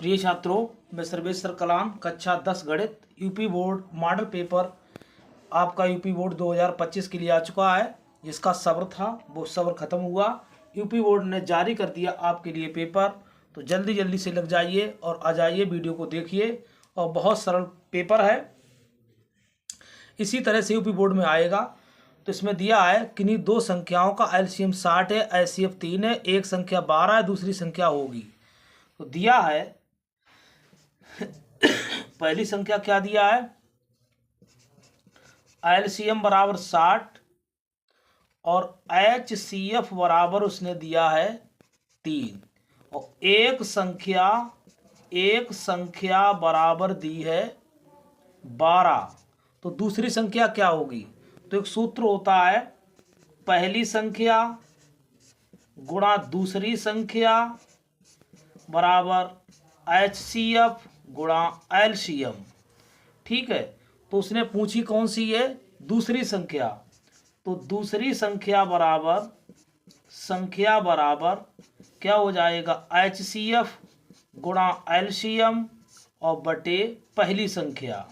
प्रिय छात्रों, मैं सर्वेश्वर कलाम कक्षा 10 गणित यूपी बोर्ड मॉडल पेपर आपका यूपी बोर्ड 2025 के लिए आ चुका है। जिसका सब्र था वो सब्र खत्म हुआ। यूपी बोर्ड ने जारी कर दिया आपके लिए पेपर। तो जल्दी जल्दी से लग जाइए और आ जाइए, वीडियो को देखिए। और बहुत सरल पेपर है, इसी तरह से यूपी बोर्ड में आएगा। तो इसमें दिया है किन्हीं दो संख्याओं का एलसीएम 60 है, एचसीएफ 3 है, एक संख्या 12 है, दूसरी संख्या होगी। तो दिया है पहली संख्या क्या दिया है, एलसीएम बराबर 60 और एचसीएफ बराबर उसने दिया है 3 और एक संख्या बराबर दी है 12। तो दूसरी संख्या क्या होगी? तो एक सूत्र होता है, पहली संख्या गुणा दूसरी संख्या बराबर एचसीएफ गुणा एलसीएम। ठीक है, तो उसने पूछी कौन सी है? दूसरी संख्या। तो दूसरी संख्या बराबर क्या हो जाएगा? एचसीएफ गुणा एलसीएम और बटे पहली संख्या।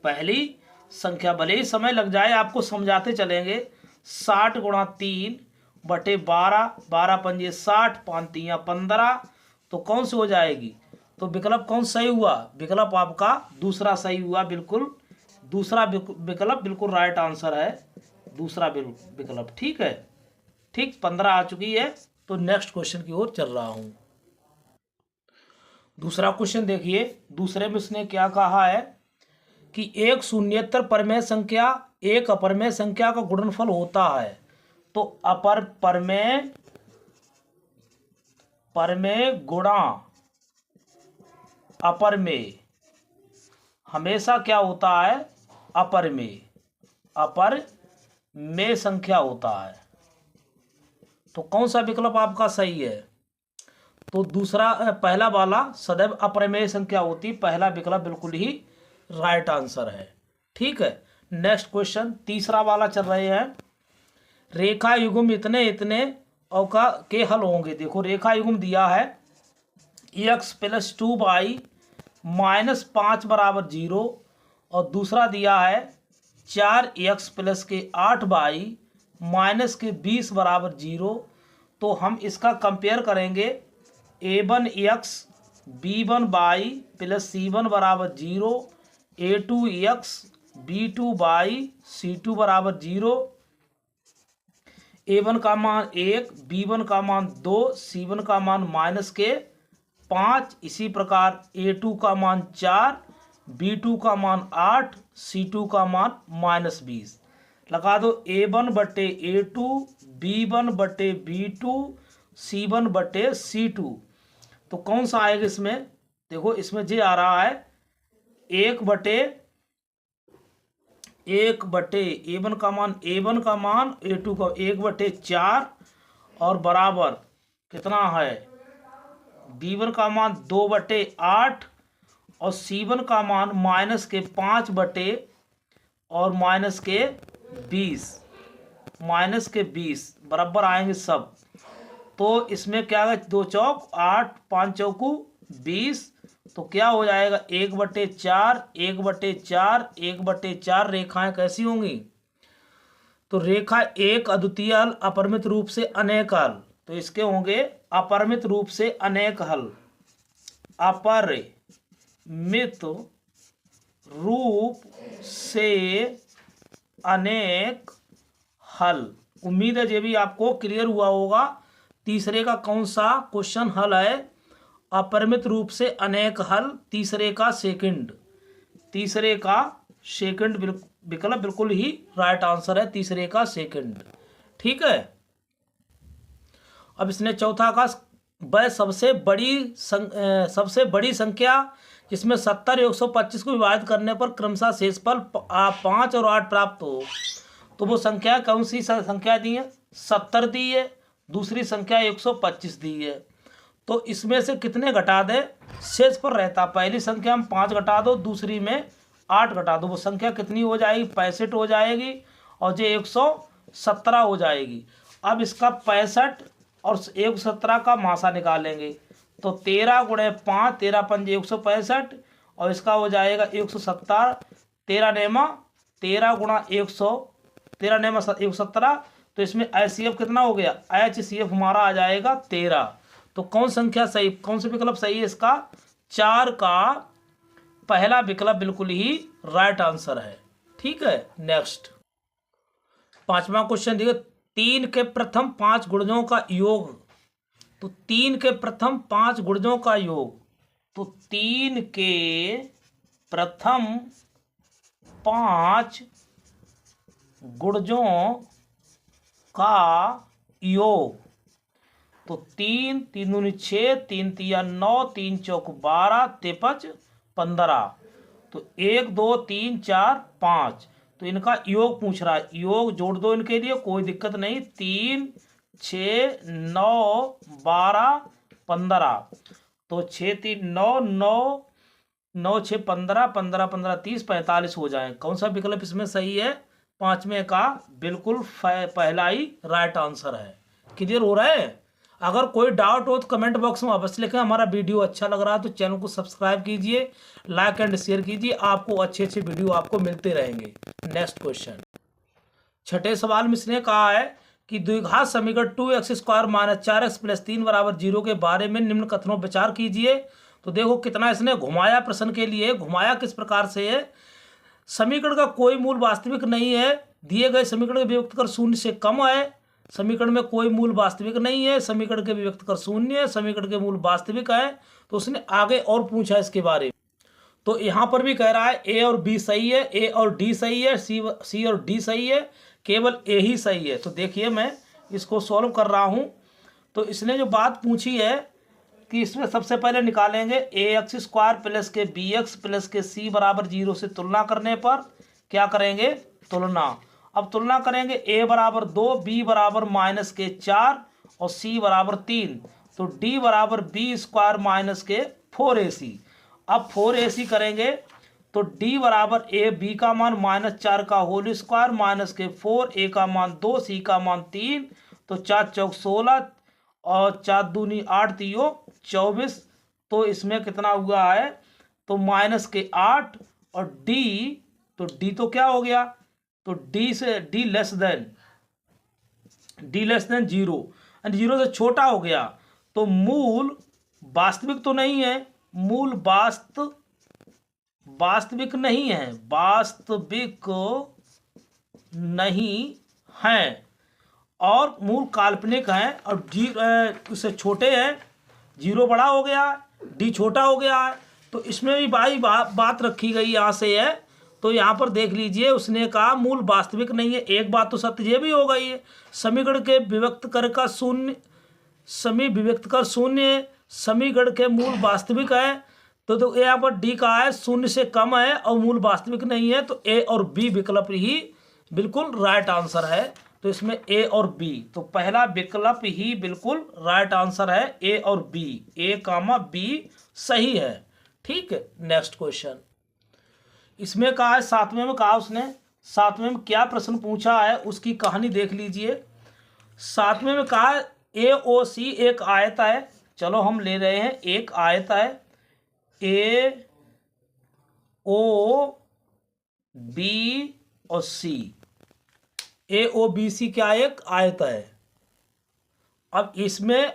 भले ही समय लग जाए, आपको समझाते चलेंगे। 60 गुणा 3 बटे 12, 12 पंजे 60, 5 तियां 15। तो कौन सी हो जाएगी? तो विकल्प कौन सही हुआ? विकल्प आपका दूसरा सही हुआ। बिल्कुल दूसरा विकल्प बिल्कुल राइट आंसर है, दूसरा विकल्प। ठीक है, ठीक 15 आ चुकी है। तो नेक्स्ट क्वेश्चन की ओर चल रहा हूं। दूसरा क्वेश्चन देखिए। दूसरे में उसने क्या कहा है कि एक शून्येतर परमेय संख्या एक अपरमेय संख्या का गुणनफल होता है। तो परमेय गुणा अपरमेय हमेशा क्या होता है? अपरमेय संख्या होता है। तो कौन सा विकल्प आपका सही है? तो पहला वाला सदैव अपरमेय संख्या होती, पहला विकल्प बिल्कुल ही राइट आंसर है। ठीक है, नेक्स्ट क्वेश्चन तीसरा वाला चल रहे हैं। रेखा युग्म इतने इतने और के हल होंगे। देखो, रेखा युग्म दिया है x + 2y - 5 बराबर 0 और दूसरा दिया है 4x + 8y - 20 बराबर 0। तो हम इसका कंपेयर करेंगे। a1x b1y + c1 बराबर 0, a2x b2y c2 बराबर 0। a1 का मान 1, b1 का मान 2, c1 का मान -5। इसी प्रकार a2 का मान 4, b2 का मान 8, c2 का मान -20। लगा दो a1 बटे a2, b1 बटे b2, c1 बटे c2। तो कौन सा आएगा इसमें? देखो, इसमें जे आ रहा है 1 बटे a1 का मान a2 का 1 बटे 4 और बराबर कितना है? b1 का मान 2 बटे 8 और c1 का मान -5 बटे और -20 बराबर आएंगे सब। तो इसमें क्या है? 2 चौक 8, 5 चौकू 20। तो क्या हो जाएगा? 1 बटे 4, 1 बटे 4, 1 बटे 4। रेखाएं कैसी होंगी? तो रेखा एक अद्वितीय हल, अपरिमित रूप से अनेक हल। तो इसके होंगे अपरिमित रूप से अनेक हल। अपरिमित रूप से अनेक हल। उम्मीद है ये भी आपको क्लियर हुआ होगा। तीसरे का कौन सा क्वेश्चन हल है? अपरिमित रूप से अनेक हल। तीसरे का सेकंड विकल्प बिल्कुल ही राइट आंसर है, तीसरे का सेकंड। ठीक है, अब इसने चौथा का वह सबसे बड़ी संख्या जिसमें 70 और 125 को विभाजित करने पर क्रमशः शेषफल 5 और 8 प्राप्त हो। तो वो संख्या कौन सी संख्या दी है? 70 दी है, दूसरी संख्या 125 दी है। तो इसमें से कितने घटा दे? शेष पर रहता। पहली संख्या में 5 घटा दो, दूसरी में 8 घटा दो। वो संख्या कितनी हो जाएगी? 65 हो जाएगी और ये 117 हो जाएगी। अब इसका 65 और 117 का मासा निकालेंगे। तो 13 गुणे 5, 13 पंजे 165, और इसका हो जाएगा 170, 13 नेमा 13 गुणा 100, 13 नेमा 117। तो इसमें HCF कितना हो गया, HCF हमारा आ जाएगा 13। तो कौन संख्या सही, कौन सा विकल्प सही है इसका, 4 का पहला विकल्प बिल्कुल ही राइट आंसर है। ठीक है, नेक्स्ट 5वां क्वेश्चन देखिए, 3 के प्रथम 5 गुणजों का योग। तो 3 के प्रथम 5 गुणजों का योग, तो 3 के प्रथम 5 गुणजों का योग, तो 3 3 दूनी 6, 3 तिया 9, 3 चौक 12, 53 15। तो 1 2 3 4 5, तो इनका योग पूछ रहा है, योग जोड़ दो इनके लिए, कोई दिक्कत नहीं। 3 6 9 12 15, तो 6 3 9 9 9 6 15 15 15 30 45 हो जाए। कौन सा विकल्प इसमें सही है, 5वें का बिल्कुल पहला ही राइट आंसर है। क्लियर हो रहा है। अगर कोई डाउट हो तो कमेंट बॉक्स में अवश्य लिखें। हमारा वीडियो अच्छा लग रहा है तो चैनल को सब्सक्राइब कीजिए, लाइक एंड शेयर कीजिए, आपको अच्छे अच्छे वीडियो आपको मिलते रहेंगे। नेक्स्ट क्वेश्चन, छठे सवाल में इसने कहा है कि द्विघात समीकरण 2x² - 4x + 3 = 0 के बारे में निम्न कथनों पर विचार कीजिए। तो देखो कितना इसने घुमाया, प्रश्न के लिए घुमाया किस प्रकार से है। समीकरण का कोई मूल वास्तविक नहीं है, दिए गए समीकरण के विभक्त कर 0 से कम है, समीकरण में कोई मूल वास्तविक नहीं है, समीकरण के विभक्त कर 0 है, समीकरण के मूल वास्तविक है। तो उसने आगे और पूछा इसके बारे में। तो यहाँ पर भी कह रहा है ए और बी सही है, ए और डी सही है, सी और डी सही है, केवल ए ही सही है। तो देखिए मैं इसको सॉल्व कर रहा हूँ। तो इसने जो बात पूछी है कि इसमें सबसे पहले निकालेंगे ax² + के bx + के c = 0 से तुलना करने पर क्या करेंगे, तुलना। अब तुलना करेंगे, a = 2, b = -4 और c = 3, तो d = b² - के 4ac। अब 4ac करेंगे तो d = a, b का मान -4 का होल स्क्वायर - के 4, a का मान 2, c का मान 3, तो 4 चौक 16 और 4 दूनी 8 3 24। तो इसमें कितना हुआ है, तो -8 और d, तो d तो क्या हो गया, तो d से d लेस देन 0 एंड 0 से छोटा हो गया। तो मूल वास्तविक तो नहीं है, मूल वास्तविक नहीं है, वास्तविक नहीं है, और मूल काल्पनिक है, और डी उससे छोटे हैं, 0 बड़ा हो गया, डी छोटा हो गया है। तो इसमें भी भाई बात रखी गई यहाँ से है। तो यहाँ पर देख लीजिए, उसने कहा मूल वास्तविक नहीं है। एक बात तो सत्य ये भी हो गई है, समीकरण के विभक्त कर का 0, विभक्त कर 0, समीकरण के मूल वास्तविक है। तो यहाँ पर डी का है 0 से कम है और मूल वास्तविक नहीं है, तो ए और बी विकल्प ही बिल्कुल राइट आंसर है। तो इसमें ए और बी, तो पहला विकल्प ही बिल्कुल राइट आंसर है, ए और बी, ए कामा बी सही है। ठीक है, नेक्स्ट क्वेश्चन, इसमें कहा है 7वें में, कहा उसने 7वें में क्या प्रश्न पूछा है उसकी कहानी देख लीजिए। 7वें में कहा है AOC एक आयत है, चलो हम ले रहे हैं एक आयत है, AOB और C, AOBC क्या एक आयत है। अब इसमें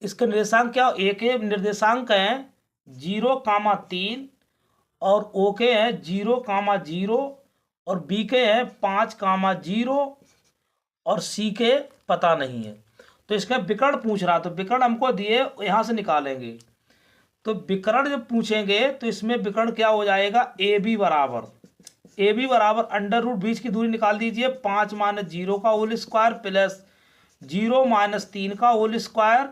इसका निर्देशांक क्या, ए के निर्देशांक हैं 0,3 और ओ के हैं 0,0 और बी के हैं 5,0 और सी के पता नहीं है। तो इसका विकर्ण पूछ रहा, तो विकर्ण हमको दिए, यहाँ से निकालेंगे। तो विकर्ण जब पूछेंगे तो इसमें विकर्ण क्या हो जाएगा, ए बी बराबर √ बीच की दूरी निकाल दीजिए, 5 - 0 का होल स्क्वायर प्लस 0 - 3 का होल स्क्वायर,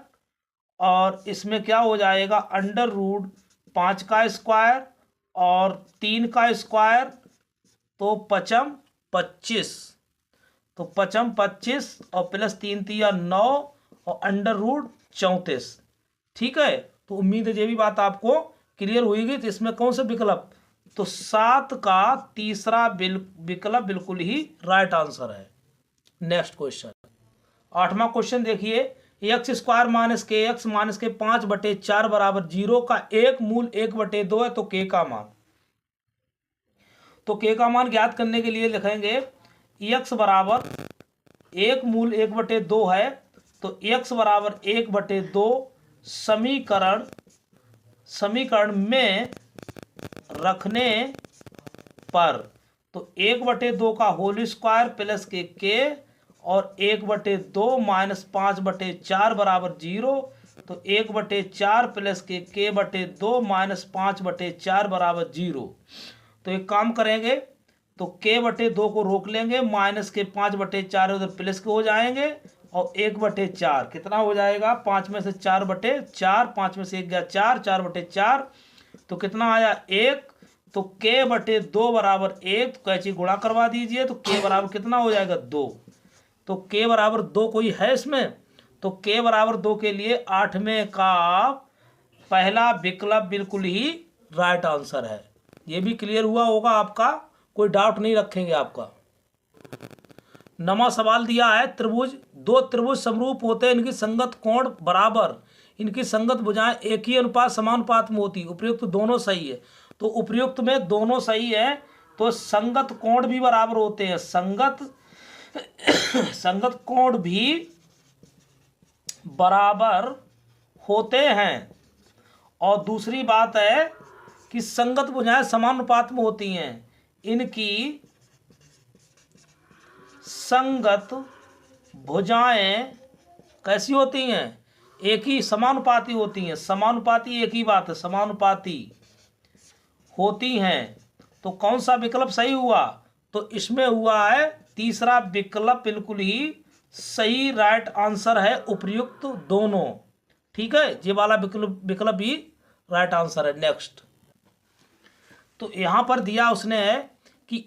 और इसमें क्या हो जाएगा √5 का स्क्वायर और 3 का स्क्वायर, तो 5 25, तो 5 25 और प्लस 3 3 9 और √34। ठीक है, तो उम्मीद है ये भी बात आपको क्लियर हुई। तो इसमें कौन सा विकल्प, तो 7 का तीसरा विकल्प बिल्कुल ही राइट आंसर है। नेक्स्ट क्वेश्चन, 8वां क्वेश्चन देखिए एक्स स्क्वायर माइनस के 5/4 बराबर 0 का एक मूल 1/2 है। तो के का मान, तो के का मान ज्ञात करने के लिए लिखेंगे एक्स बराबर एक मूल 1/2 है, तो एक्स बराबर 1/2 समीकरण में रखने पर, तो 1/2 का होल स्क्वायर प्लस के और 1/2 माइनस 5/4 बराबर 0। तो 1/4 प्लस के/2 माइनस 5/4 बराबर 0। तो एक काम करेंगे, तो k/2 को रोक लेंगे, माइनस के 5/4 उधर प्लस के हो जाएंगे, और 1/4 कितना हो जाएगा, 5 में से 4/4, 5 में से 1 गया 4, 4/4, तो कितना आया 1। तो k/2 बराबर 1, तो कैची गुणा करवा दीजिए, तो k बराबर कितना हो जाएगा 2। तो k बराबर 2 कोई है इसमें, तो k बराबर 2 के लिए 8वें का पहला विकल्प बिल्कुल ही राइट आंसर है। ये भी क्लियर हुआ होगा आपका, कोई डाउट नहीं रखेंगे आपका। नवा सवाल दिया है, दो त्रिभुज समरूप होते हैं, इनकी संगत कोण बराबर, इनकी संगत भुजाएं एक ही अनुपात समानुपात में होती, उपयुक्त दोनों सही है। तो उपयुक्त में दोनों सही है, तो संगत कोण भी बराबर होते हैं, संगत कोण भी बराबर होते हैं। और दूसरी बात है कि संगत भुजाएं समानुपात में होती हैं, इनकी संगत भुजाएं कैसी होती हैं, एक ही समानुपाती होती हैं। समानुपाती एक ही बात है, समानुपाती होती हैं। तो कौन सा विकल्प सही हुआ, तो इसमें हुआ है तीसरा विकल्प बिल्कुल ही सही, राइट आंसर है, उपयुक्त दोनों। ठीक है, ये वाला विकल्प भी राइट आंसर है। नेक्स्ट, तो यहां पर दिया उसने है कि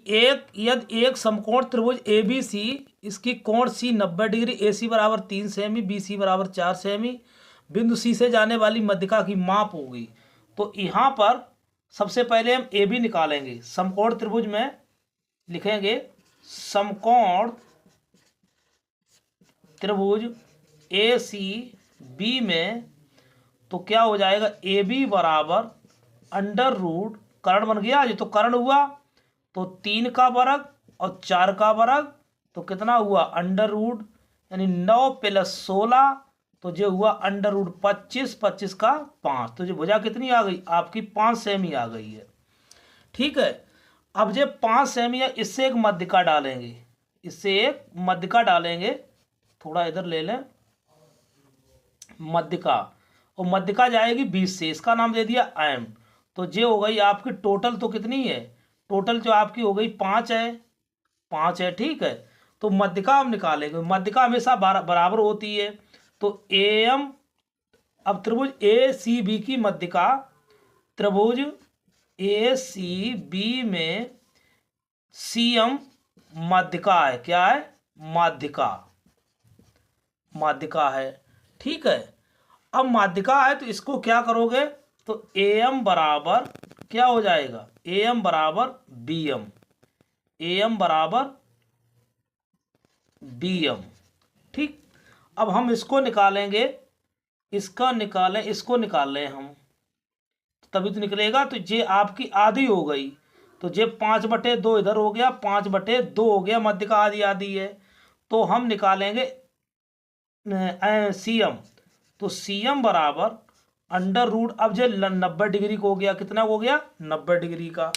यदि एक समकोण त्रिभुज ABC, इसकी कोण C 90 डिग्री, AC बराबर 3 सेमी, BC बराबर 4 सेमी, बिंदु C से जाने वाली मध्यिका की माप होगी। तो यहाँ पर सबसे पहले हम AB निकालेंगे। समकोण त्रिभुज में लिखेंगे समकोण त्रिभुज ACB में, तो क्या हो जाएगा, AB बराबर अंडर रूट, कर्ण बन गया, ये तो कर्ण हुआ, तो 3 का वर्ग और 4 का वर्ग, तो कितना हुआ अंडर रूट, यानी 9 प्लस 16, तो जो हुआ अंडर रूट 25, 25 का 5, तो जो भुजा कितनी आ गई आपकी 5 सेमी आ गई है। ठीक है, अब जो 5 सेमी है, इससे एक मध्यिका डालेंगे, इससे एक मध्यिका डालेंगे, थोड़ा इधर ले लें मध्यिका, और मध्यिका जाएगी 20 से, इसका नाम दे दिया M। तो ये हो गई आपकी टोटल, तो कितनी है, टोटल जो आपकी हो गई 5 है। ठीक है, तो मध्यिका हम निकालेंगे, मध्यिका हमेशा बराबर होती है। तो AM, अब त्रिभुज ACB की मध्यिका, त्रिभुज ACB में CM मध्यिका है, क्या है, माध्यिका है। ठीक है, अब माध्यिका है तो इसको क्या करोगे, तो AM बराबर क्या हो जाएगा, AM बराबर BM। ठीक, अब हम इसको निकालेंगे, इसको निकाल लें हम, तभी तो निकलेगा। तो ये आपकी आधी हो गई, तो ये 5/2 इधर हो गया, 5/2 हो गया, मध्यिका आधी आधी है। तो हम निकालेंगे CM, तो CM बराबर अंडर रूट, अब जो 90 डिग्री को हो गया, कितना हो गया 90 डिग्री का,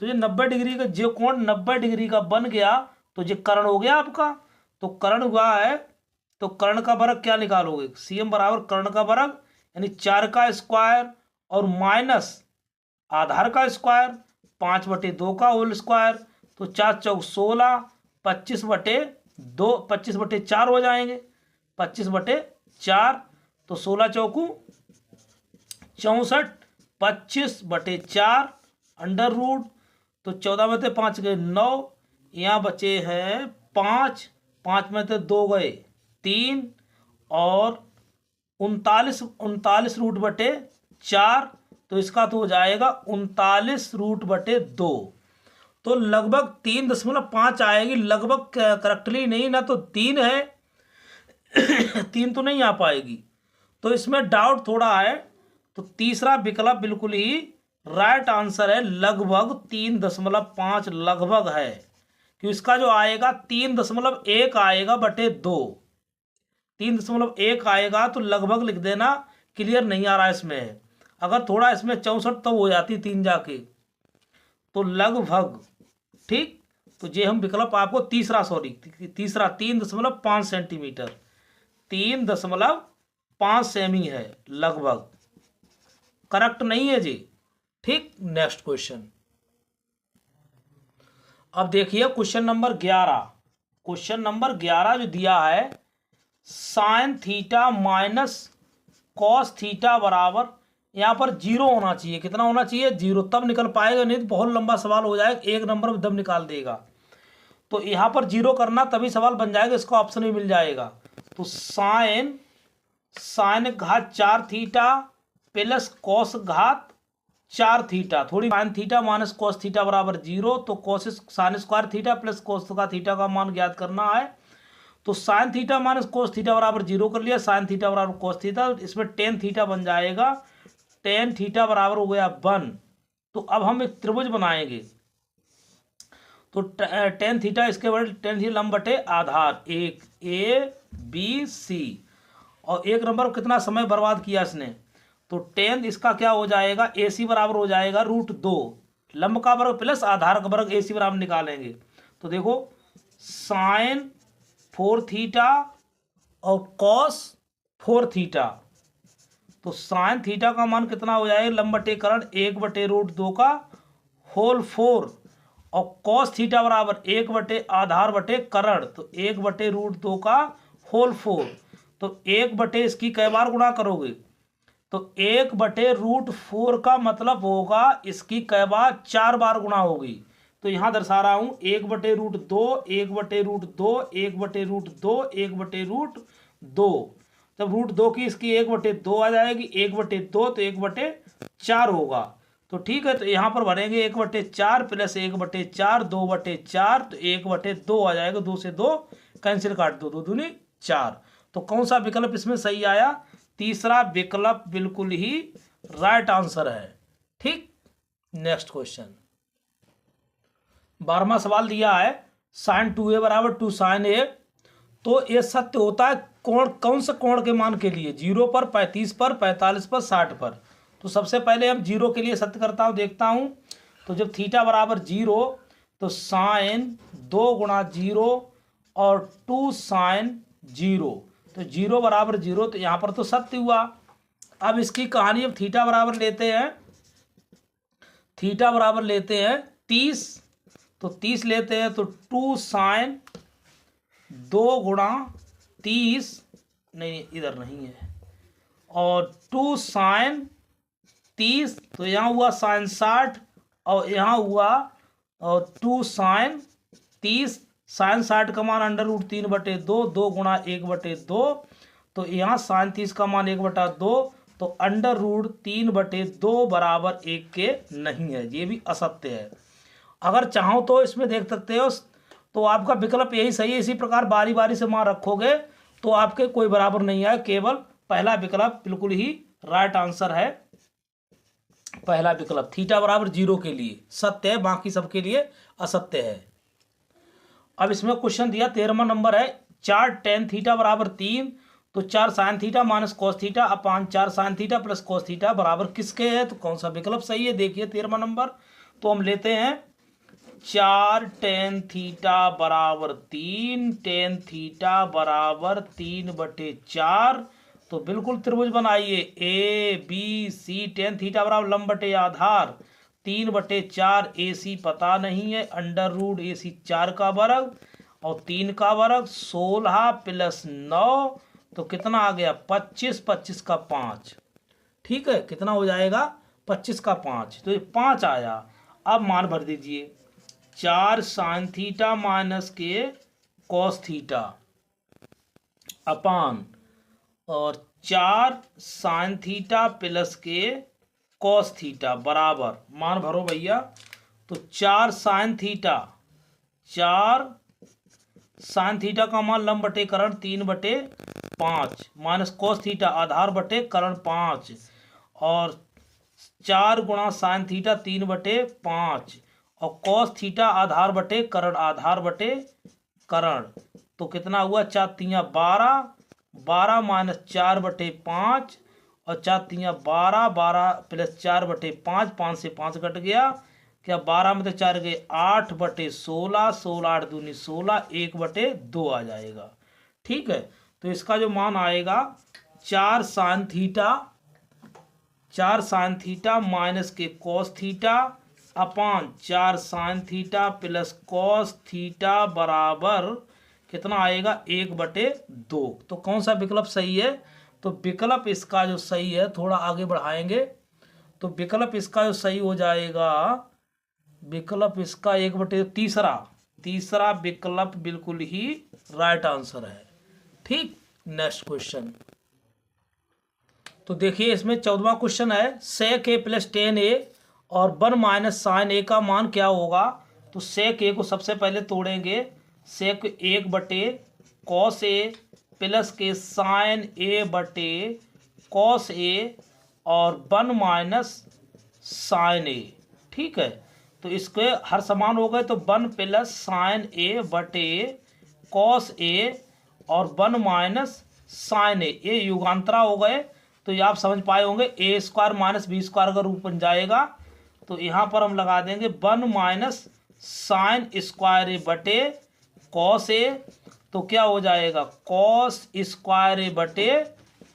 तो ये 90 डिग्री का जो कोण 90 डिग्री का बन गया, तो ये कर्ण हो गया आपका। तो कर्ण हुआ है, तो कर्ण का वर्ग क्या निकालोगे, CM बराबर कर्ण का वर्ग, यानी 4 का स्क्वायर और माइनस आधार का स्क्वायर, 5/2 का होल स्क्वायर, तो 4 चौक 16, 25/2, 25/4 हो जाएंगे, 25/4, तो 16 चौकू 64, 25/4 अंडर रूट, तो 14/5 गए 9, यहाँ बचे हैं 5, 5 में से 2 गए 3, और 39√4, तो इसका तो हो जाएगा 39√2, तो लगभग 3.5 आएगी, लगभग करेक्टली नहीं, ना तो 3 है 3 तो नहीं आ पाएगी, तो इसमें डाउट थोड़ा है। तो तीसरा विकल्प बिल्कुल ही राइट आंसर है, लगभग 3.5 लगभग है, कि इसका जो आएगा 3.1 आएगा बटे 2, 3.1 आएगा तो लगभग लिख देना, क्लियर नहीं आ रहा है इसमें। अगर थोड़ा इसमें 64 तो हो जाती 3 जाके, तो लगभग, ठीक। तो ये हम विकल्प आपको तीसरा 3.5 सेंटीमीटर, 3.5 सेमी है लगभग, करेक्ट नहीं है जी, ठीक। नेक्स्ट क्वेश्चन, अब देखिए क्वेश्चन नंबर 11। क्वेश्चन नंबर 11 जो दिया है, sine theta minus cos theta बराबर, यहाँ पर 0 होना चाहिए। कितना होना चाहिए? 0, तब निकल पाएगा, नहीं तो बहुत लंबा सवाल हो जाएगा, 1 नंबर में दम निकाल देगा। तो यहाँ पर 0 करना तभी सवाल बन जाएगा, इसका ऑप्शन भी मिल जाएगा। तो साइन घात 4 थीटा प्लस कॉस घात 4 थीटा, थोड़ी sine theta minus cos theta बराबर 0। तो cos sine square theta plus cos का थीटा का मान ज्ञात करना है। तो sine theta minus cos theta बराबर 0 कर लिया, साइन थीटा बराबर कोस थीटा, इसमें टेन थीटा बन जाएगा, टेन थीटा बराबर हो गया 1। तो अब हम एक त्रिभुज बनाएंगे। तो टेन थीटा, इसके बड़े टेन थीटा लंब बटे आधार, एक ए बी सी, और 1 नंबर कितना समय बर्बाद किया इसने। तो टेन इसका क्या हो जाएगा, ए सी बराबर हो जाएगा √2, लंब का वर्ग प्लस आधार का वर्ग, ए सी बराबर निकालेंगे। तो देखो साइन 4 थीटा और कॉस 4 थीटा, तो साइन थीटा का मान कितना हो जाएगा, लंब बटे करण 1 बटे √2 का होल 4, और कॉस थीटा बराबर 1 बटे आधार बटे करण, तो 1 बटे √2 का होल 4। तो 1 बटे इसकी कई बार गुणा करोगे, तो 1 बटे √4 का मतलब होगा इसकी कई बार 4 बार गुणा होगी। तो यहाँ दर्शा रहा हूँ 1 बटे √2, 1 बटे √2, 1 बटे √2, 1 बटे √2, तब √2 की इसकी 1 बटे 2 आ जाएगी, 1 बटे 2 तो 1 बटे 4 होगा। तो ठीक है, तो यहाँ पर भरेंगे 1 बटे 4 प्लस 1 बटे 4, 2 बटे 4, तो 1 बटे 2 आ जाएगा, 2 से 2 कैंसिल काट दो, 2 दूनी 4। तो कौन सा विकल्प इसमें सही आया? तीसरा विकल्प बिल्कुल ही राइट आंसर है, ठीक। नेक्स्ट क्वेश्चन, 12वां सवाल दिया है, साइन 2a बराबर 2 साइन a। तो ये सत्य होता है कोण, कौन से कोण के मान के लिए? 0 पर, 35 पर, 45 पर, 60 पर। तो सबसे पहले हम 0 के लिए सत्य करता हूँ, देखता हूँ। तो जब थीटा बराबर 0, तो साइन 2 गुणा 0 और 2 साइन 0, तो 0 बराबर 0, तो यहाँ पर तो सत्य हुआ। अब इसकी कहानी, अब थीटा बराबर लेते हैं, थीटा बराबर लेते हैं 30, तो 30 लेते हैं, तो 2 साइन 2 गुणा 30, नहीं इधर नहीं है, और 2 साइन 30, तो यहाँ हुआ साइन 60, और यहाँ हुआ और 2 साइन 30, साइन 60 का मान √3 बटे 2, 2 गुणा 1 बटे 2, तो यहाँ साइन 30 का मान 1 बटा 2, तो √3 बटे 2 बराबर 1 के नहीं है, ये भी असत्य है। अगर चाहो तो इसमें देख सकते हो, तो आपका विकल्प यही सही है। इसी प्रकार बारी बारी से मान रखोगे तो आपके कोई बराबर नहीं है, केवल पहला विकल्प बिल्कुल ही राइट आंसर है। पहला विकल्प थीटा बराबर 0 के लिए सत्य है, बाकी सबके लिए असत्य है। अब इसमें क्वेश्चन दिया 13वां नंबर है, 4 टेन थीटा बराबर 3, तो 4 sine theta minus cos theta upon 4 sine theta plus cos theta बराबर किसके है? तो कौन सा विकल्प सही है? देखिए 13वां नंबर, तो हम लेते हैं 4 टेन थीटा बराबर 3, टेन थीटा बराबर 3 बटे 4, तो बिल्कुल त्रिभुज बनाइए A B C, tan theta बराबर लंब बटे आधार 3 बटे 4, ए सी पता नहीं है, √AC 4 का वर्ग और 3 का वर्ग, 16 प्लस 9, तो कितना आ गया 25, 25 का 5, ठीक है, कितना हो जाएगा 25 का 5, तो ये 5 आया। अब मान भर दीजिए, 4 साइन थीटा माइनस के कॉस थीटा अपान और 4 साइन थीटा प्लस के कॉस थीटा बराबर, मान भरो भैया, तो 4 साइन थीटा, 4 साइन थीटा का मान लंब बटे करण 3 बटे 5 माइनस कॉस थीटा आधार बटे करण 5 और 4 गुणा साइन थीटा 3/5 और कॉस थीटा आधार बटे करण तो कितना हुआ 4×3 = 12 माइनस 4/5 और 4×3 = 12 प्लस 4/5 5 से 5 कट गया क्या 12 में तो 4 गए 8/16 16 8 दूनी 16 1/2 आ जाएगा। ठीक है तो इसका जो मान आएगा 4 साइन थीटा माइनस के cos theta upon 4 sine theta plus cos theta बराबर कितना आएगा 1/2। तो कौन सा विकल्प सही है? तो विकल्प इसका जो सही है थोड़ा आगे बढ़ाएंगे तो विकल्प इसका जो सही हो जाएगा विकल्प इसका 1/3 तीसरा विकल्प बिल्कुल ही राइट आंसर है। ठीक नेक्स्ट क्वेश्चन तो देखिए इसमें 14वां क्वेश्चन है sec a + tan a और 1 माइनस साइन a का मान क्या होगा? तो sec a को सबसे पहले तोड़ेंगे sec 1/cos a प्लस के साइन a बटे cos a और 1 माइनस साइन a। ठीक है तो इसके हर समान हो गए तो 1 प्लस साइन a बटे cos a और 1 माइनस साइन a ये युगांतरा हो गए तो ये आप समझ पाए होंगे a² माइनस b² का रूप बन जाएगा। तो यहाँ पर हम लगा देंगे 1 माइनस साइन स्क्वायर a बटे कॉस a तो क्या हो जाएगा कॉस स्क्वायर a बटे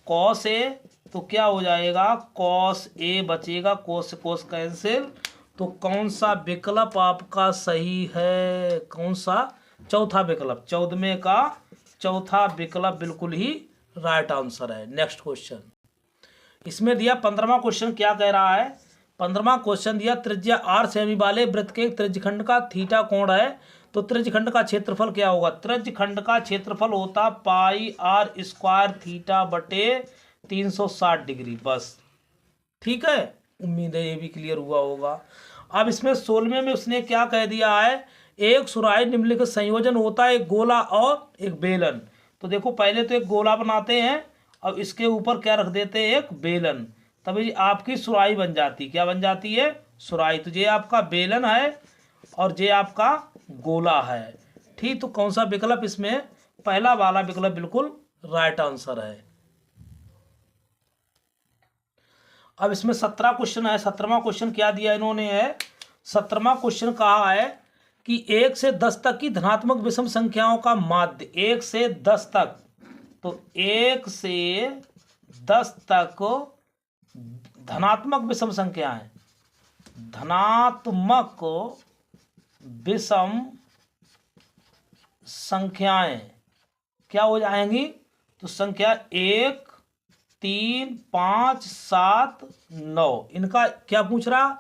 कॉस a तो क्या हो जाएगा कॉस a बचेगा कॉस से कॉस कैंसिल। तो कौन सा विकल्प आपका सही है? कौन सा? चौथा विकल्प 14वें का चौथा विकल्प बिल्कुल ही राइट आंसर है। नेक्स्ट क्वेश्चन इसमें दिया 15वां क्वेश्चन क्या कह रहा है? 15वां क्वेश्चन दिया त्रिज्या r सेमी वाले वृत्त के त्रिज्यखंड का थीटा कोण है तो त्रिज्यखंड का क्षेत्रफल क्या होगा? त्रिज्यखंड का क्षेत्रफल होता πr² थीटा बटे 360 डिग्री। बस ठीक है उम्मीद है ये भी क्लियर हुआ होगा। अब इसमें 16वें में उसने क्या कह दिया है एक सुराही निम्नलिखित संयोजन होता है एक गोला और एक बेलन। तो देखो पहले तो एक गोला बनाते हैं अब इसके ऊपर क्या रख देते हैं एक बेलन तभी आपकी सुराही बन जाती। क्या बन जाती है? सुराही। तो ये आपका बेलन है और ये आपका गोला है। ठीक तो कौन सा विकल्प इसमें? पहला वाला विकल्प बिल्कुल राइट आंसर है। अब इसमें 17 क्वेश्चन है। 17वां क्वेश्चन क्या दिया इन्होंने है 17वां क्वेश्चन कहा है कि 1 से 10 तक की धनात्मक विषम संख्याओं का माध्य 1 से 10 तक तो 1 से 10 तक धनात्मक विषम संख्याएं धनात्मक विषम संख्याएं क्या हो जाएंगी? तो संख्या 1 3 5 7 9 इनका क्या पूछ रहा?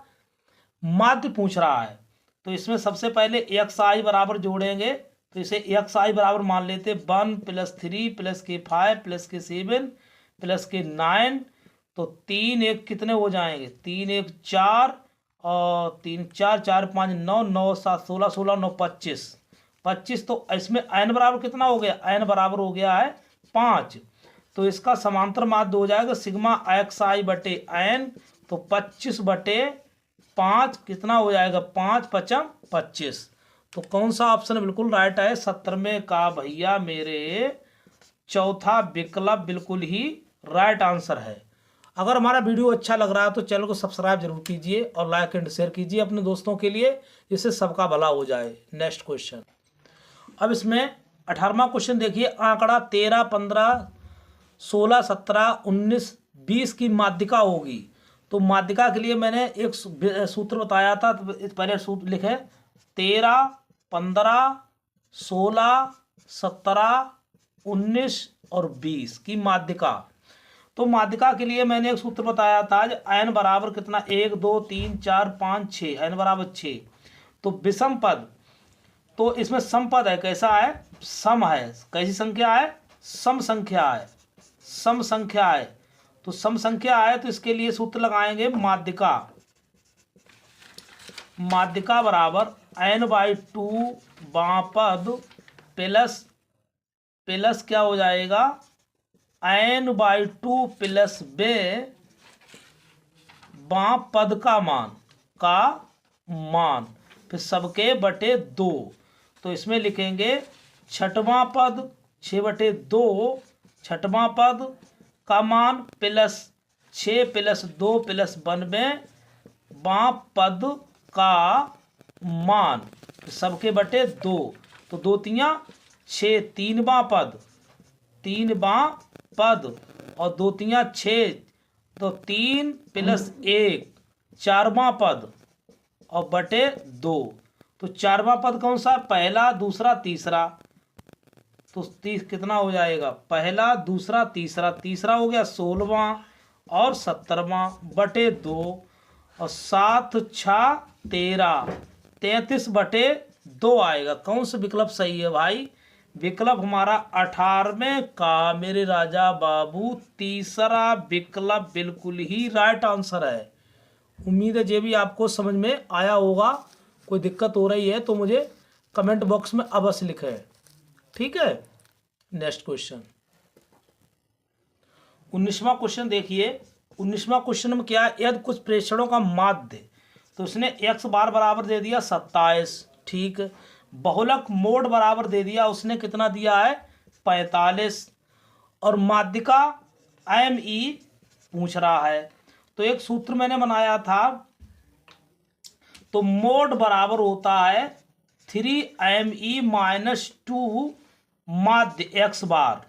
माध्य पूछ रहा है। तो इसमें सबसे पहले xi बराबर जोड़ेंगे तो इसे xi बराबर मान लेते 1 + 3 + के 5 + के 7 + के 9 तो 3 1 कितने हो जाएंगे 3 1 4 और 3 4 4 5 9 9 7 16 16 9 25 25 तो इसमें n बराबर कितना हो गया? n बराबर हो गया है 5 तो इसका समांतर माध्य हो जाएगा सिग्मा xi बटे n तो 25/5 कितना हो जाएगा 5 5 25 तो कौन सा ऑप्शन बिल्कुल राइट है? 17वें का भैया मेरे चौथा विकल्प बिल्कुल ही राइट आंसर है। अगर हमारा वीडियो अच्छा लग रहा है तो चैनल को सब्सक्राइब जरूर कीजिए और लाइक एंड शेयर कीजिए अपने दोस्तों के लिए जिससे सबका भला हो जाए। नेक्स्ट क्वेश्चन अब इसमें 18वां क्वेश्चन देखिए आंकड़ा 13 15 16 17 19 20 की माध्यिका होगी। तो माध्यिका के लिए मैंने एक सूत्र बताया था तो पहले सूत्र लिखे 13 15 16 17 19 और 20 की माध्यिका। तो माध्यिका के लिए मैंने एक सूत्र बताया था n बराबर कितना 1 2 3 4 5 6 n बराबर 6 तो विषम पद तो इसमें सम पद है। कैसा है? सम है। कैसी संख्या है? सम संख्या है। सम संख्या है तो सम संख्या है तो इसके लिए सूत्र लगाएंगे माध्यिका। माध्यिका बराबर n/2 बां पद प्लस क्या हो जाएगा n/2 प्लस बे बां पद का मान फिर सबके बटे 2। तो इसमें लिखेंगे छठवां पद 6/2 छठवां पद का मान प्लस 6 प्लस 2 प्लस 92 बां पद का मान सबके बटे 2। तो 2 तियां 6 3वां पद 3वां पद और 2 तियां 6 तो 3 प्लस 1 4वां पद और बटे 2। तो 4वां पद कौन सा? पहला दूसरा तीसरा। तो कितना हो जाएगा? पहला दूसरा तीसरा, तीसरा हो गया 16वां और 17वां बटे 2 और 7 6 13 33/2 आएगा। कौन सा विकल्प सही है भाई? विकल्प हमारा 18वें का मेरे राजा बाबू तीसरा विकल्प बिल्कुल ही राइट आंसर है। उम्मीद है ये भी आपको समझ में आया होगा। कोई दिक्कत हो रही है तो मुझे कमेंट बॉक्स में अवश्य लिखें। ठीक है, नेक्स्ट क्वेश्चन 19वां क्वेश्चन देखिए। 19वां क्वेश्चन में क्या है? यदि कुछ प्रेक्षणों का माध्य, तो उसने x बार बराबर दे दिया 27, ठीक। बहुलक मोड बराबर दे दिया, उसने कितना दिया है? 45। और माध्य का ME पूछ रहा है। तो एक सूत्र मैंने बनाया था, तो मोड बराबर होता है 3ME - 2 माध्य x बार,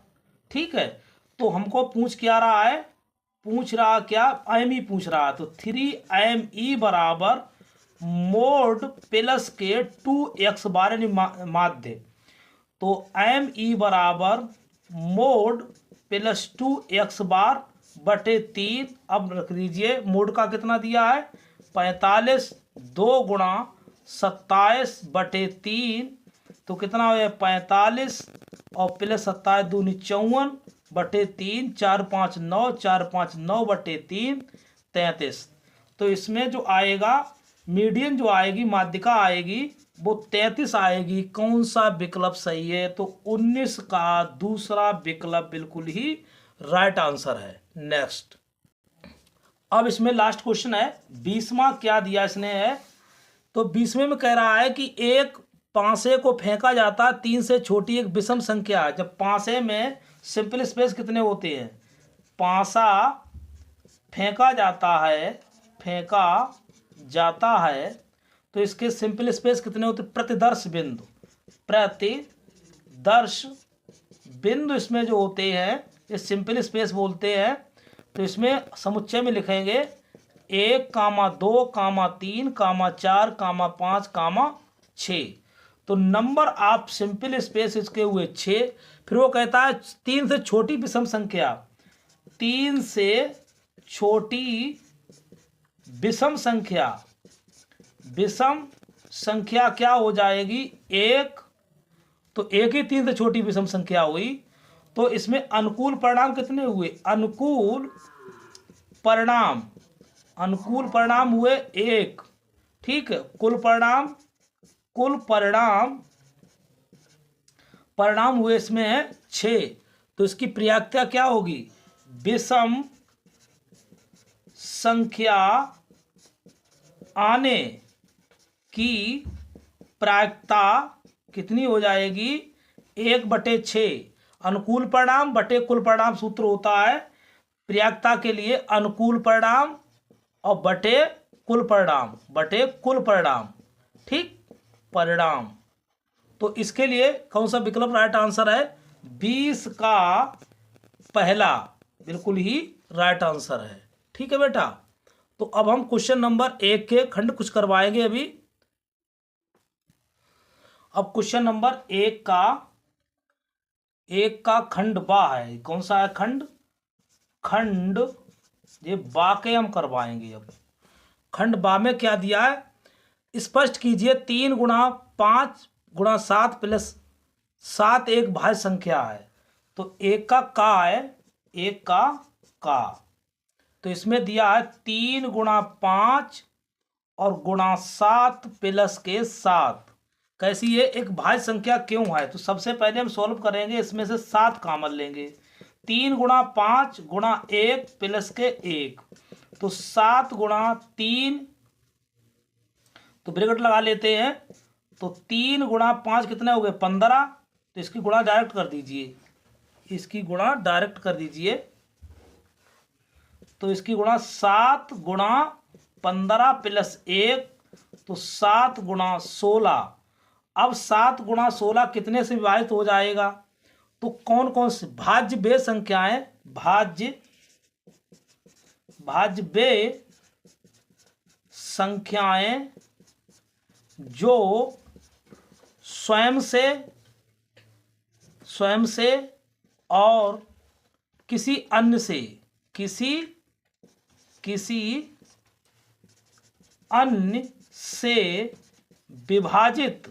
ठीक है। तो हमको पूछ क्या रहा है? पूछ रहा क्या? ME पूछ रहा है। तो 3ME बराबर मोड प्लस के 2x बार यानी माध्य। तो ME बराबर मोड प्लस 2x बार बटे 3। अब रख दीजिए मोड का कितना दिया है? 45। 2 गुणा 27/3 तो कितना हो? 45 और प्लस 27 दूनी 54/3 4 5 9 4 5 9/3 33। तो इसमें जो आएगा मीडियन जो आएगी माध्यिका आएगी वो 33 आएगी। कौन सा विकल्प सही है? तो 19 का दूसरा विकल्प बिल्कुल ही राइट आंसर है। नेक्स्ट, अब इसमें लास्ट क्वेश्चन है 20वां। क्या दिया इसने है? तो 20वें में कह रहा है कि एक पांसे को फेंका जाता है 3 से छोटी एक विषम संख्या है। जब पांसे में सिंपल स्पेस कितने होते हैं? पांसा फेंका जाता है तो इसके सिंपल स्पेस कितने होते? प्रतिदर्श बिंदु इसमें जो होते हैं ये सिंपल स्पेस बोलते हैं। तो इसमें समुच्चय में लिखेंगे 1, 2, 3, 4, 5, 6। तो नंबर ऑफ सिंपल स्पेस इसके हुए 6। फिर वो कहता है 3 से छोटी विषम संख्या, 3 से छोटी विषम संख्या क्या हो जाएगी? 1। तो 1 ही 3 से छोटी विषम संख्या हुई। तो इसमें अनुकूल परिणाम कितने हुए? अनुकूल परिणाम हुए 1, ठीक है। कुल परिणाम हुए इसमें है 6। तो इसकी प्रायिकता क्या होगी? विषम संख्या आने की प्रायिकता कितनी हो जाएगी? 1/6। अनुकूल परिणाम बटे कुल परिणाम सूत्र होता है प्रायिकता के लिए अनुकूल परिणाम और बटे कुल परिणाम, ठीक, परिणाम। तो इसके लिए कौन सा विकल्प राइट आंसर है? 20 का पहला बिल्कुल ही राइट आंसर है। ठीक है बेटा। तो अब हम क्वेश्चन नंबर 1 के खंड कुछ करवाएंगे अभी। अब क्वेश्चन नंबर 1 का खंड बा है। कौन सा है? खंड ये बा के हम करवाएंगे। अब खंड बा में क्या दिया है? स्पष्ट कीजिए 3 × 5 × 7 + 7 एक भाज्य संख्या है। तो एक का है, एक का तो इसमें दिया है 3 × 5 और गुणा 7 प्लस के 7। कैसी है? एक भाज्य संख्या क्यों है? तो सबसे पहले हम सॉल्व करेंगे, इसमें से 7 कॉमन लेंगे। 3 गुणा 5 गुणा 1 प्लस के 1, तो 7 गुणा 3, तो ब्रैकेट लगा लेते हैं। तो 3 गुणा 5 कितने हो गए 15, तो इसकी गुणा डायरेक्ट कर दीजिए, इसकी गुणा डायरेक्ट कर दीजिए। तो इसकी गुणा 7 गुणा 15 प्लस 1, तो 7 गुणा 16। अब 7 गुणा 16 कितने से विभाजित हो जाएगा? तो कौन कौन से भाज्य वे संख्याएं, भाज्य वे संख्याएं जो स्वयं से और किसी अन्य से, किसी अन्य से विभाजित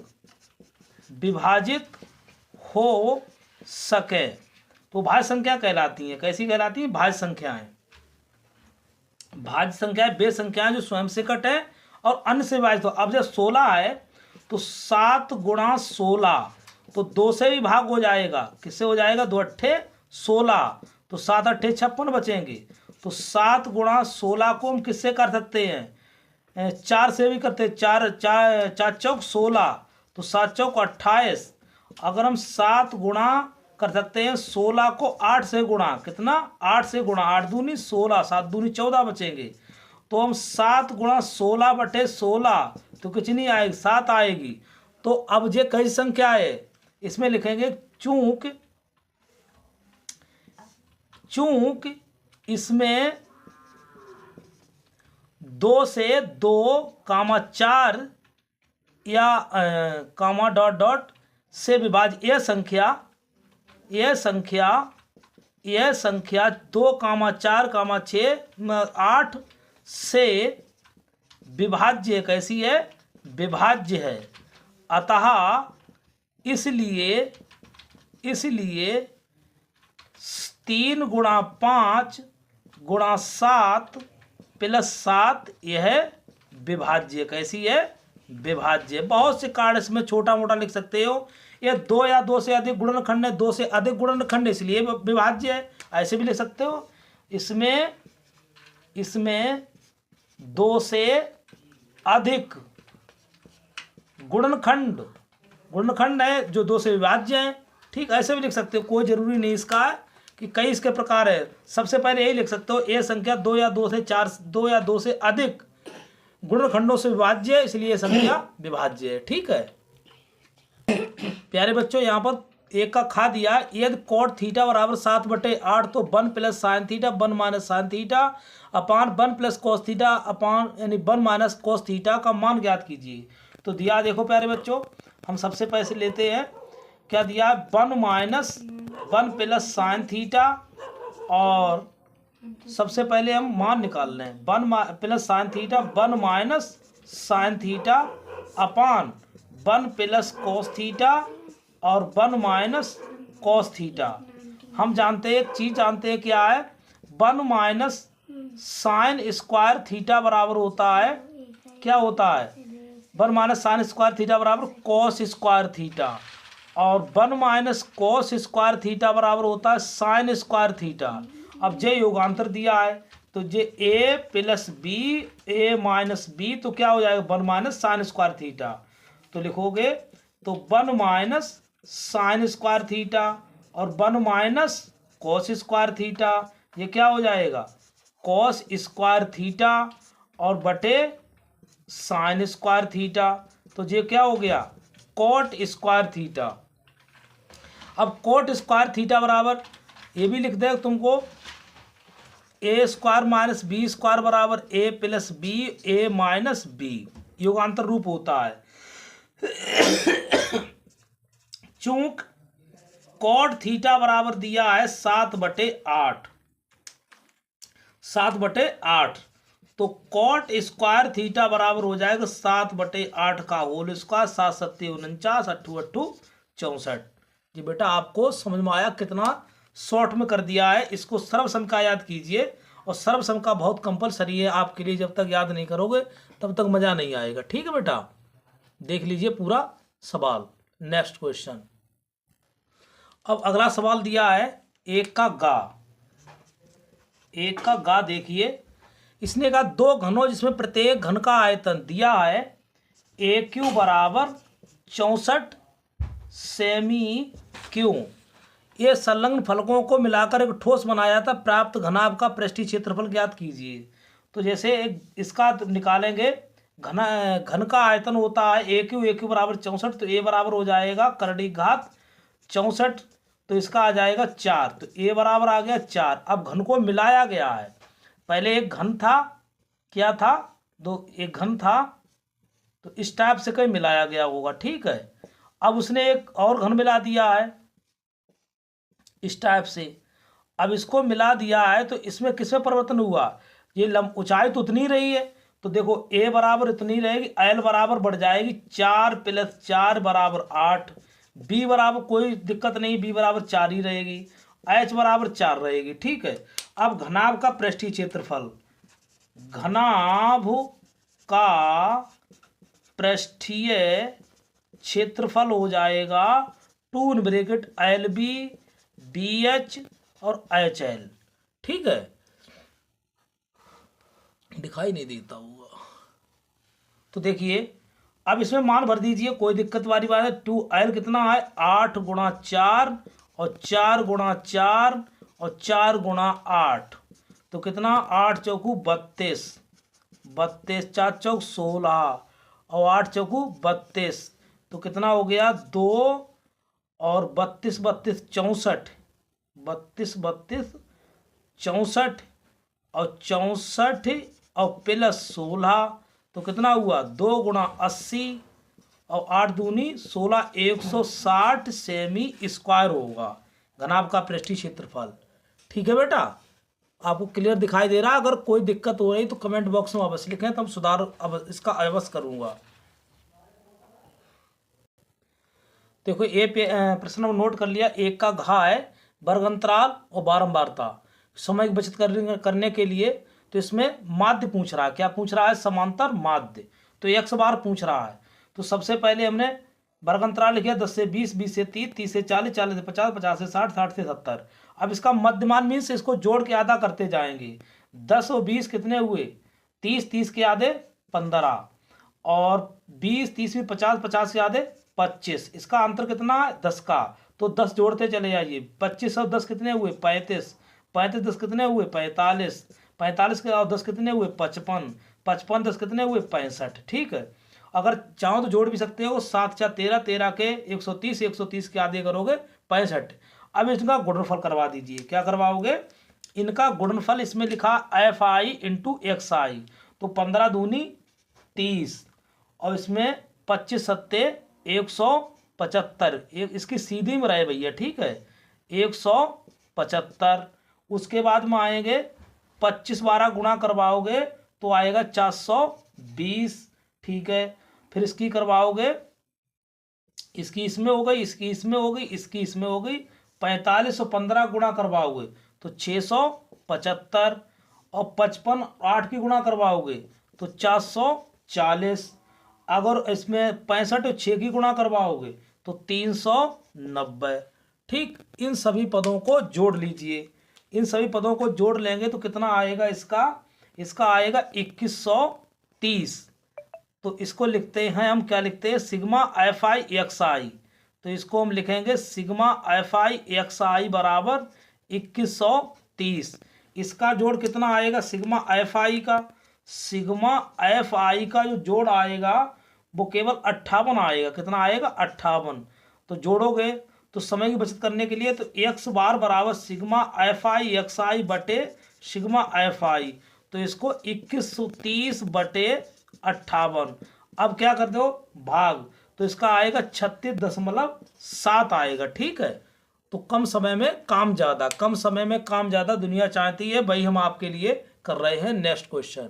हो सके, तो भाज्य संख्या कहलाती है। कैसी कहलाती है? भाज्य संख्याएं। भाज्य संख्याएं वे संख्याएं जो स्वयं से कटे और अन्य से विभाजित हो। अब जब 16 है तो 7 गुणा 16, तो 2 से भी भाग हो जाएगा। किससे हो जाएगा? 2 अट्ठे 16, तो 7 अट्ठे 56 बचेंगे। तो 7 गुणा 16 को हम किससे कर सकते हैं? 4 से भी करते हैं। 4 चौक 16, तो 7 चौक 28। अगर हम 7 गुणा कर सकते हैं 16 को 8 से गुणा, कितना? 8 से गुणा, 8 दूनी 16, 7 दूनी 14 बचेंगे। तो हम 7 गुणा 16 बटे 16, तो कुछ नहीं आएगी, 7 आएगी। तो अब ये कई संख्या है, इसमें लिखेंगे चूंक इसमें 2 से 2 कामा 4 या कामा डॉट डॉट से विभाजित यह संख्या 2 कामा 4 कामा 6 8 से विभाज्य है। कैसी है? विभाज्य है। अतः इसलिए 3 गुणा 5 गुणा 7 प्लस 7 यह विभाज्य। कैसी है? विभाज्य। बहुत से कार्ड इसमें छोटा मोटा लिख सकते हो। ये 2 या 2 से अधिक गुणनखंड है, 2 से अधिक गुणनखंड इसलिए विभाज्य है, ऐसे भी लिख सकते हो। इसमें 2 से अधिक गुणनखंड है जो 2 से विभाज्य है। ठीक, ऐसे भी लिख सकते हो, कोई जरूरी नहीं इसका कि कई इसके प्रकार है। सबसे पहले यही लिख सकते हो, ये संख्या 2 या 2 से अधिक गुणनखंडों से विभाज्य है, इसलिए संख्या विभाज्य है। ठीक है प्यारे बच्चों, यहाँ पर एक का खा दिया। यदि कोट थीटा बराबर 7/8, तो 1 plus sine theta 1 minus sine theta upon 1 plus cos theta upon यानी 1 माइनस कोस थीटा का मान ज्ञात कीजिए। तो दिया देखो प्यारे बच्चों, हम सबसे पैसे लेते हैं। क्या दिया? 1 माइनस 1 प्लस साइन थीटा, और सबसे पहले हम मान निकाल लें। 1 plus sine theta 1 minus sine theta upon 1 plus cos theta और 1 माइनस कोस थीटा। हम जानते हैं, एक चीज़ जानते हैं, क्या है? 1 माइनस साइन स्क्वायर थीटा बराबर होता है, क्या होता है? 1 माइनस साइन स्क्वायर थीटा बराबर कोस स्क्वायर थीटा, और 1 माइनस कोस स्क्वायर थीटा बराबर होता है साइन स्क्वायर थीटा। अब जे योगांतर दिया है, तो जे ए प्लस बी ए माइनस बी, तो क्या हो जाएगा? 1 माइनस साइन स्क्वायर थीटा। तो लिखोगे तो 1 माइनस साइन स्क्वायर थीटा और 1 माइनस कोस स्क्वायर थीटा, ये क्या हो जाएगा? कोस स्क्वायर थीटा और बटे साइन स्क्वायर थीटा, तो ये क्या हो गया? Coat square theta. अब कोट स्क्वायर थीटा बराबर, ये भी लिख दे तुमको, ए स्क्वायर माइनस बी स्क्वायर बराबर ए प्लस बी ए माइनस बी, योगांतर रूप होता है। चूंक कोट थीटा बराबर दिया है 7/8, 7/8, तो कोट स्क्वायर थीटा बराबर हो जाएगा 7/8 का होल स्क्वायर, 7 7 49 8 8 64। जी बेटा, आपको समझ में आया? कितना शॉर्ट में कर दिया है। इसको सर्वसम का याद कीजिए, और सर्वसम का बहुत कंपलसरी है आपके लिए। जब तक याद नहीं करोगे तब तक मज़ा नहीं आएगा। ठीक है बेटा, देख लीजिए पूरा सवाल। Next question. अब अगला सवाल दिया है एक का गा, एक का गा देखिए, इसने कहा दो घनों जिसमें प्रत्येक घन का आयतन दिया है ए क्यू बराबर 64 सेमी क्यू, ये संलग्न फलकों को मिलाकर एक ठोस बनाया था, प्राप्त घनाभ का पृष्ठीय क्षेत्रफल ज्ञात कीजिए। तो जैसे एक इसका निकालेंगे, घन का आयतन होता है ए क्यू बराबर 64, तो ए बराबर हो जाएगा करड़ी घात 64, तो इसका आ जाएगा 4, तो ए बराबर आ गया 4। अब घन को मिलाया गया है, पहले एक घन था, क्या था, एक घन था, तो इस टाइप से कहीं मिलाया गया होगा, ठीक है। अब उसने एक और घन मिला दिया है इस टाइप से, अब इसको मिला दिया है, तो इसमें किसमें परिवर्तन हुआ, ये ऊंचाई तो उतनी रही है, तो देखो ए बराबर इतनी रहेगी, एल बराबर बढ़ जाएगी 4 + 4 बराबर 8, बी बराबर कोई दिक्कत नहीं, बी बराबर 4 ही रहेगी, एच बराबर 4 रहेगी, ठीक है। अब घनाभ का पृष्ठीय क्षेत्रफल, घनाभ का पृष्ठीय क्षेत्रफल हो जाएगा 2 एल बी बी एच और एच एल, ठीक है। दिखाई नहीं देता होगा, तो देखिए अब इसमें मान भर दीजिए, कोई दिक्कत वाली बात है। 2L कितना है, 8 × 4 और 4 × 4 और 4 × 8, तो कितना, 8 चौकू 32, 32 4 चौक 16 और 8 चौकू 32, तो कितना हो गया 2 और 32 32 64, 32 32 64 और 64 और +16, तो कितना हुआ 2 × 80 और 8 दूनी 16, 160 सेमी स्क्वायर होगा घनाभ का पृष्ठीय क्षेत्रफल, ठीक है बेटा। आपको क्लियर दिखाई दे रहा है? अगर कोई दिक्कत हो रही तो कमेंट बॉक्स में अवश्य लिखें, तो हम सुधार अब इसका अवश्य करूंगा। देखो ये प्रश्न नोट कर लिया, एक का घा है, वर्ग अंतराल और बारंबारता, समय की बचत करने के लिए, तो इसमें माध्य पूछ रहा है, क्या पूछ रहा है, समांतर माध्य, तो 100 बार पूछ रहा है। तो सबसे पहले हमने वर्ग अंतराल लिखा 10 से 20, 20 से 30, 30 से 40, 40 से 50, 50 से 60, 60 से 70। अब इसका मध्यमान मीन्स इसको जोड़ के आधा करते जाएंगे, 10 और 20 कितने हुए 30, 30 के आधे 15 और 20, 30 में 50, 50 के आधे 25, इसका अंतर कितना है 10 का, तो 10 जोड़ते चले जाइए, 25 और 10 कितने हुए 35, 35 10 कितने हुए 45, 45 के और 10 कितने हुए 55, 55 10 कितने हुए 65, ठीक है। अगर चाहो तो जोड़ भी सकते हो, 7 4 13, 13 के 130, 130 के आधे करोगे 65। अब इनका गुणनफल करवा दीजिए, क्या करवाओगे, इनका गुणनफल इसमें लिखा FI × XI, तो 15 दूनी 30 और इसमें 25 सत्ते 175, इसकी सीधी में रहे भैया, ठीक है 175। उसके बाद में आएंगे 25 12 गुणा करवाओगे तो आएगा 420, ठीक है। फिर इसकी करवाओगे, इसकी इसमें हो गई, इसकी इसमें हो गई, इसकी इसमें हो गई, 45 और 15 गुणा करवाओगे तो 675 और 55 8 की गुणा करवाओगे तो 440, अगर इसमें 65 और 6 की गुणा करवाओगे तो 390, ठीक। इन सभी पदों को जोड़ लीजिए, इन सभी पदों को जोड़ लेंगे तो कितना आएगा, इसका आएगा 2130। तो इसको लिखते हैं हम, क्या लिखते हैं, सिग्मा FI XI, तो इसको हम लिखेंगे सिग्मा FI XI बराबर 2130। इसका जोड़ कितना आएगा, सिग्मा FI का जो जोड़ आएगा वो केवल 58 आएगा, कितना आएगा 58। तो जोड़ोगे तो समय की बचत करने के लिए, तो x बार बराबर सिग्मा FI XI बटे सिग्मा FI, तो इसको 2130 बटे 58। अब क्या कर दो भाग, तो इसका आएगा 36.7 आएगा, ठीक है। तो कम समय में काम ज़्यादा, कम समय में काम ज़्यादा दुनिया चाहती है, वही हम आपके लिए कर रहे हैं। नेक्स्ट क्वेश्चन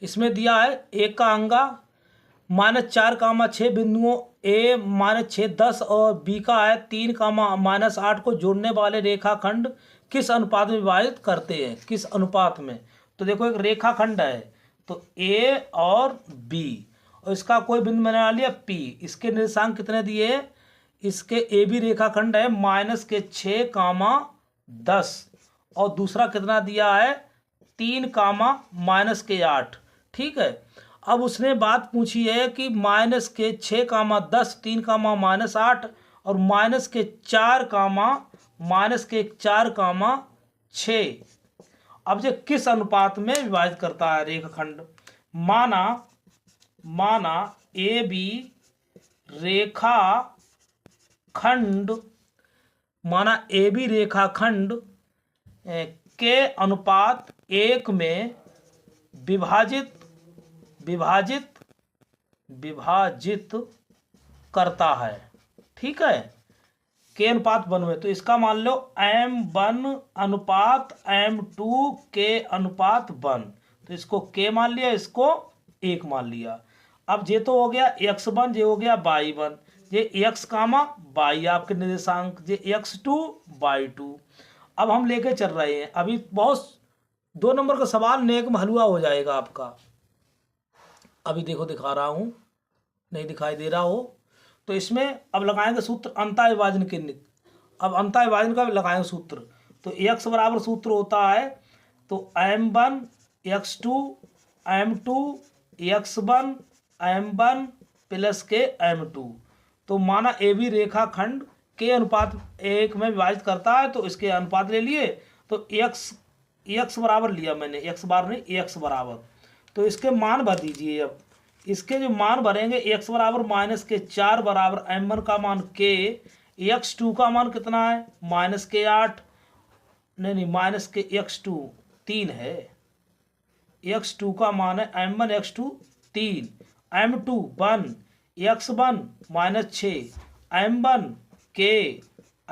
इसमें दिया है, एक का अंगा -4, 6 बिंदुओं A -6 10 और B का है 3, -8 को जोड़ने वाले रेखाखंड किस अनुपात में विभाजित करते हैं, किस अनुपात में। तो देखो एक रेखाखंड है, तो A और B और इसका कोई बिंदु मैंने ला लिया P, इसके निर्देशांक कितने दिए, इसके ए बी रेखाखंड है -6, 10 और दूसरा कितना दिया है 3, -8। ठीक है। अब उसने बात पूछी है कि -6, 10, 3, -8 और -4, 6। अब ये किस अनुपात में विभाजित करता है रेखाखंड। माना ए बी रेखाखंड के अनुपात 1 में विभाजित करता है। ठीक है, के अनुपात 1 में। तो इसका मान लो M1 अनुपात M2 के अनुपात 1। तो इसको के मान लिया, इसको 1 मान लिया। अब ये तो हो गया x1, ये हो गया y1, ये x, y आपके निर्देशांक, ये x2, y2। अब हम लेके चल रहे हैं, अभी बहुत 2 नंबर का सवाल नेक में हलवा हो जाएगा आपका। अभी देखो दिखा रहा हूं, नहीं दिखाई दे रहा हो तो इसमें अब लगाएंगे सूत्र अंतः विभाजन के। अब अंतः विभाजन का लगाएंगे सूत्र। तो x बराबर सूत्र होता है तो m1 x2 m2 x1 m1 plus के m2। तो माना ए बी रेखाखंड के अनुपात 1 में विभाजित करता है, तो इसके अनुपात ले लिए। तो x बराबर लिया मैंने, x बार नहीं, x बराबर। तो इसके मान भर दीजिए। अब इसके जो मान भरेंगे, x बराबर -4 बराबर m1 का मान k, x2 का मान कितना है -8, नहीं -x2 3 है। x2 का मान है m1 x2 3, m2 1, x1 -6, m1 k,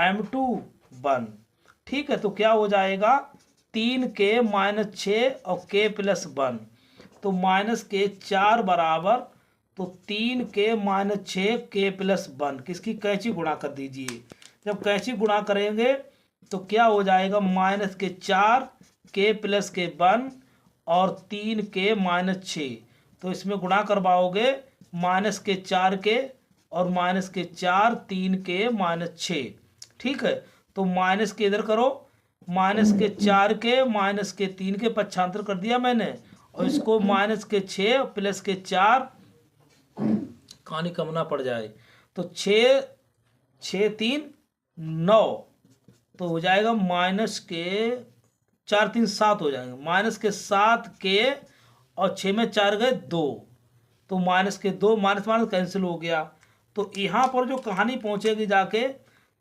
m2 1। ठीक है, तो क्या हो जाएगा 3k -6 और k + 1। तो -4 बराबर, तो 3k -6 k + 1। किसकी कैंची गुणा कर दीजिए। जब कैंची गुणा करेंगे तो क्या हो जाएगा -4 k + 1 और 3k -6। तो इसमें गुणा करवाओगे -4 के और -4 3k -6। ठीक है, तो माइनस के इधर करो, -4 के -3 के पक्षांतर कर दिया मैंने, और इसको -6 + 4 कहानी कमना पड़ जाए। तो 6 6 3 9, तो हो जाएगा -4 3 7 हो जाएंगे, -7 के और 6 में 4 गए 2, तो -2 माइनस कैंसिल हो गया। तो यहाँ पर जो कहानी पहुँचेगी जाके,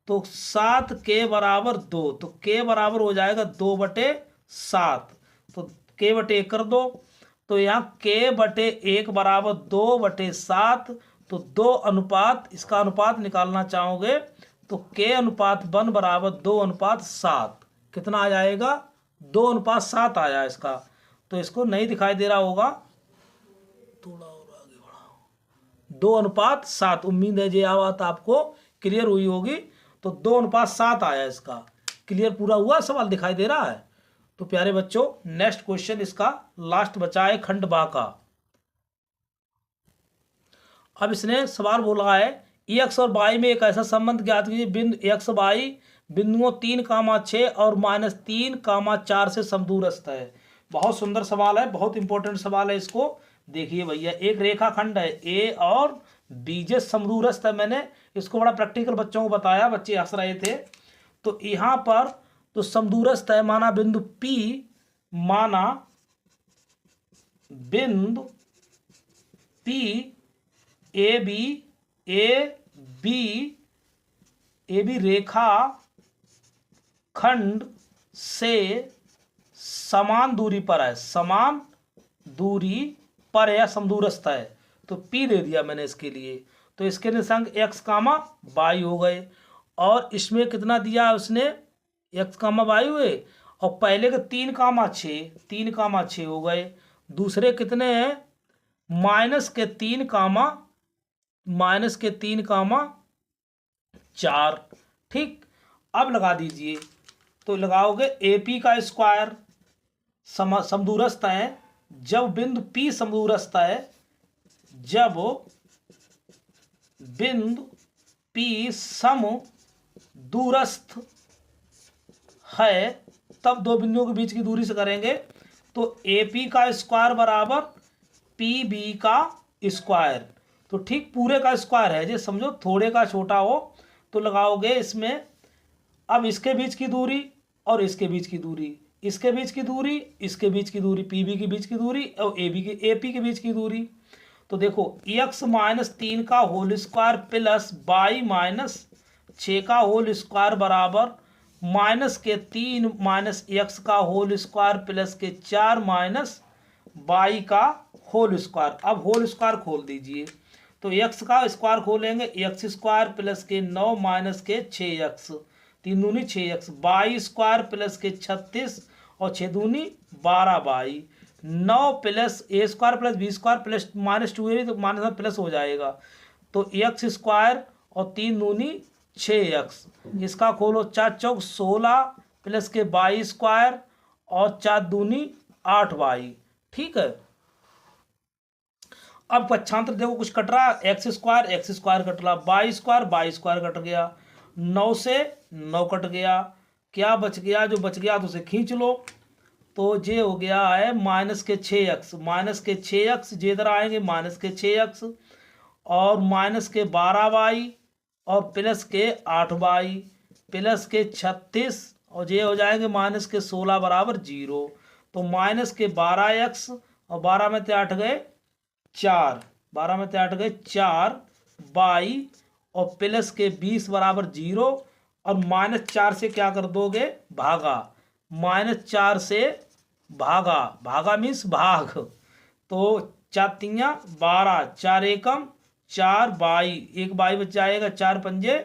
तो 7 के बराबर 2, तो के बराबर हो जाएगा 2/7। तो के बटे 1 कर दो, तो यहाँ के बटे 1 बराबर 2/7। तो 2 अनुपात, इसका अनुपात निकालना चाहोगे तो के अनुपात 1 बराबर 2:7। कितना आ जाएगा 2:7 आया इसका। तो इसको नहीं दिखाई दे रहा होगा, थोड़ा और आगे बढ़ाओ। 2:7, उम्मीद है ये बात आपको क्लियर हुई होगी। तो 2:7 आया इसका। क्लियर पूरा हुआ, सवाल दिखाई दे रहा है। तो प्यारे बच्चों, नेक्स्ट क्वेश्चन इसका लास्ट बचा है खंड बा का। अब इसने सवाल बोला है x और y में एक ऐसा संबंध ज्ञात कीजिए बिंदु x y बिंदुओं 3, 6 और -3, 4 से समदूरस्थ है। बहुत सुंदर सवाल है, बहुत इंपॉर्टेंट सवाल है। इसको देखिए भैया, एक रेखाखंड है ए और बीजे समदूरस्थ है। मैंने इसको बड़ा प्रैक्टिकल बच्चों को बताया, बच्चे हंस रहे थे। तो यहाँ पर तो समदूरस्थ है, माना बिंदु P, माना बिंदु P ए बी रेखा खंड से समान दूरी पर है, समान दूरी पर या समदूरस्थ है। तो P दे दिया मैंने इसके लिए। तो इसके निर्देशांक x, y हो गए, और इसमें कितना दिया उसने x, y हुए, और पहले के 3, 6 हो गए। दूसरे कितने हैं -3, -4। ठीक, अब लगा दीजिए। तो लगाओगे AP का स्क्वायर समदूरस्थ है। जब बिंदु P समदूरस्थ है, जब बिंदु P सम दूरस्थ है, तब दो बिंदुओं के बीच की दूरी से करेंगे। तो AP का स्क्वायर बराबर PB का स्क्वायर। तो ठीक पूरे का स्क्वायर है, जो समझो थोड़े का छोटा हो तो लगाओगे इसमें। अब इसके बीच की दूरी और इसके बीच की दूरी, इसके बीच की दूरी, इसके बीच की दूरी, PB के बीच की दूरी और AP के बीच की दूरी। तो देखो x माइनस 3 का whole square plus y minus 6 का होल स्क्वायर बराबर माइनस के 3 माइनस x का होल स्क्वायर प्लस के 4 माइनस y का होल स्क्वायर। अब होल स्क्वायर खोल दीजिए, तो x का स्क्वायर खोलेंगे, x स्क्वायर प्लस के 9 माइनस के 6x, 3 दूनी 6x, y स्क्वायर प्लस के 36 और 6 दूनी 12y, 9 plus a square plus b square plus minus 2a, तो माइनस में प्लस हो जाएगा। तो x स्क्वायर और 3 दूनी 6x, इसका खोलो 4 चौक 16 प्लस के y स्क्वायर और 4 दूनी 8y। ठीक है, अब पक्षांतर देखो कुछ कट रहा, एक्स स्क्वायर कट रहा, वाई स्क्वायर कट गया, 9 से 9 कट गया, क्या बच गया? जो बच गया तो उसे खींच लो। तो ये हो गया है माइनस के 6x, जे इधर आएंगे माइनस के 6x और माइनस के 12y और प्लस के 8y प्लस के 36 और ये हो जाएंगे माइनस के 16 बराबर 0। तो माइनस के 12x और 12 में 8 गए 4, 12 में 8 गए 4 y और प्लस के 20 बराबर 0 और माइनस 4 से क्या कर दोगे? भागा, माइनस 4 से भागा मीन्स भाग। तो 4 तियाँ 12, 4 एकम 4 बाई, एक बाई बच जाएगा, 4 पंजे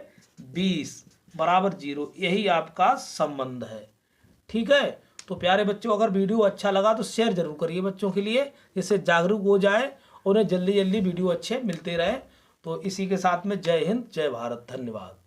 20 बराबर 0। यही आपका संबंध है। ठीक है, तो प्यारे बच्चों, अगर वीडियो अच्छा लगा तो शेयर जरूर करिए बच्चों के लिए, जिससे जागरूक हो जाए, उन्हें जल्दी जल्दी वीडियो अच्छे मिलते रहे। तो इसी के साथ में जय हिंद, जय भारत, धन्यवाद।